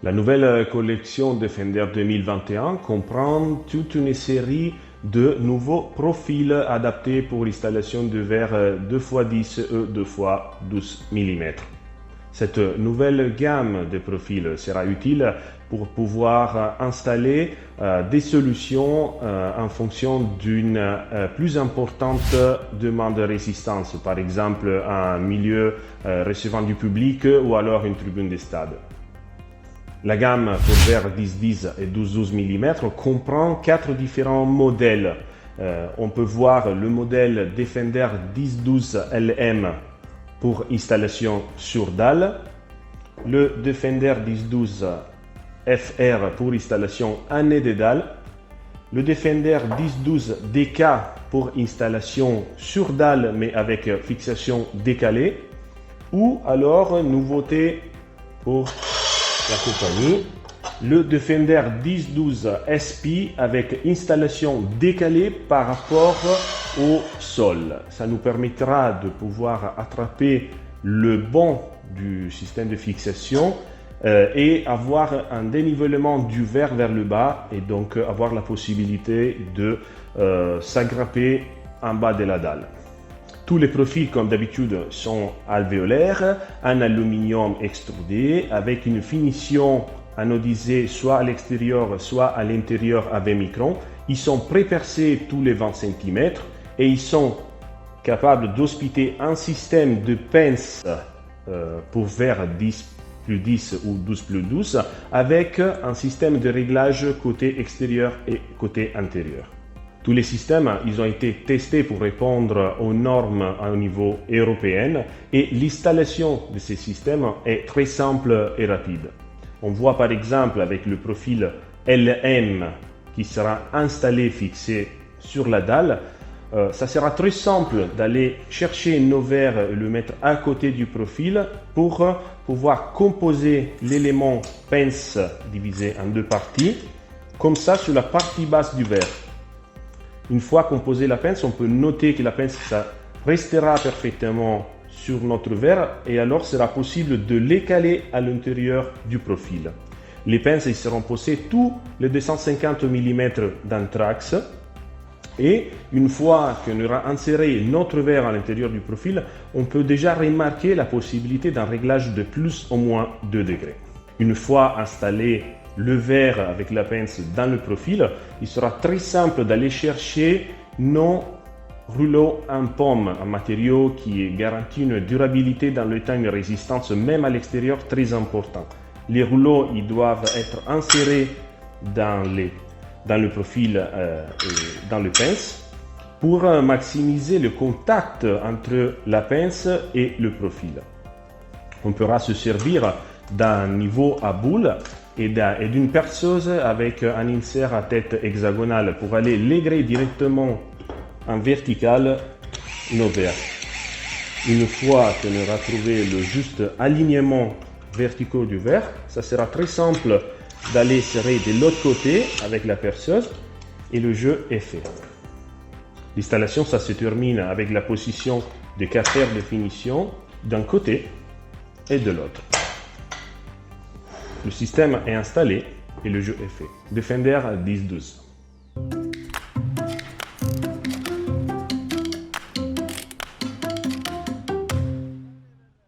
La nouvelle collection Defender 2021 comprend toute une série de nouveaux profils adaptés pour l'installation de verre 2x10 et 2x12 mm. Cette nouvelle gamme de profils sera utile pour pouvoir installer des solutions en fonction d'une plus importante demande de résistance, par exemple un milieu recevant du public ou alors une tribune de stade. La gamme pour verre 10-10 et 12-12 mm comprend 4 différents modèles. On peut voir le modèle Defender 10-12 LM pour installation sur dalle, le Defender 10-12 FR pour installation en nez de dalle, le Defender 10-12 DK pour installation sur dalle mais avec fixation décalée, ou alors nouveauté pour la compagnie, le Defender 10-12 SP avec installation décalée par rapport au sol. Ça nous permettra de pouvoir attraper le banc du système de fixation et avoir un dénivellement du verre vers le bas et donc avoir la possibilité de s'agrapper en bas de la dalle. Tous les profils, comme d'habitude, sont alvéolaires, en aluminium extrudé, avec une finition anodisée soit à l'extérieur, soit à l'intérieur à 20 microns. Ils sont pré-percés tous les 20 cm et ils sont capables d'hospiter un système de pince pour verre 10+10 ou 12+12 avec un système de réglage côté extérieur et côté intérieur. Tous les systèmes, ils ont été testés pour répondre aux normes au niveau européen et l'installation de ces systèmes est très simple et rapide. On voit par exemple avec le profil LM qui sera installé fixé sur la dalle, ça sera très simple d'aller chercher nos verres et le mettre à côté du profil pour pouvoir composer l'élément pince divisé en deux parties, comme ça sur la partie basse du verre. Une fois qu'on posé la pince, on peut noter que la pince ça restera parfaitement sur notre verre et alors sera possible de les caler à l'intérieur du profil. Les pinces ils seront posées tous les 250 mm d'anthrax et une fois qu'on aura inséré notre verre à l'intérieur du profil, on peut déjà remarquer la possibilité d'un réglage de plus ou moins 2 degrés. Une fois installé le verre avec la pince dans le profil, il sera très simple d'aller chercher nos rouleaux en pomme, un matériau qui garantit une durabilité dans le temps, une résistance même à l'extérieur très important. Les rouleaux ils doivent être insérés dans le profil et dans le pince pour maximiser le contact entre la pince et le profil. On pourra se servir d'un niveau à boule et d'une perceuse avec un insert à tête hexagonale pour aller légrer directement en vertical nos verres. Une fois qu'on aura trouvé le juste alignement vertical du verre, ça sera très simple d'aller serrer de l'autre côté avec la perceuse et le jeu est fait. L'installation, ça se termine avec la position de cafetière de finition d'un côté et de l'autre. Le système est installé et le jeu est fait. Defender 10-12.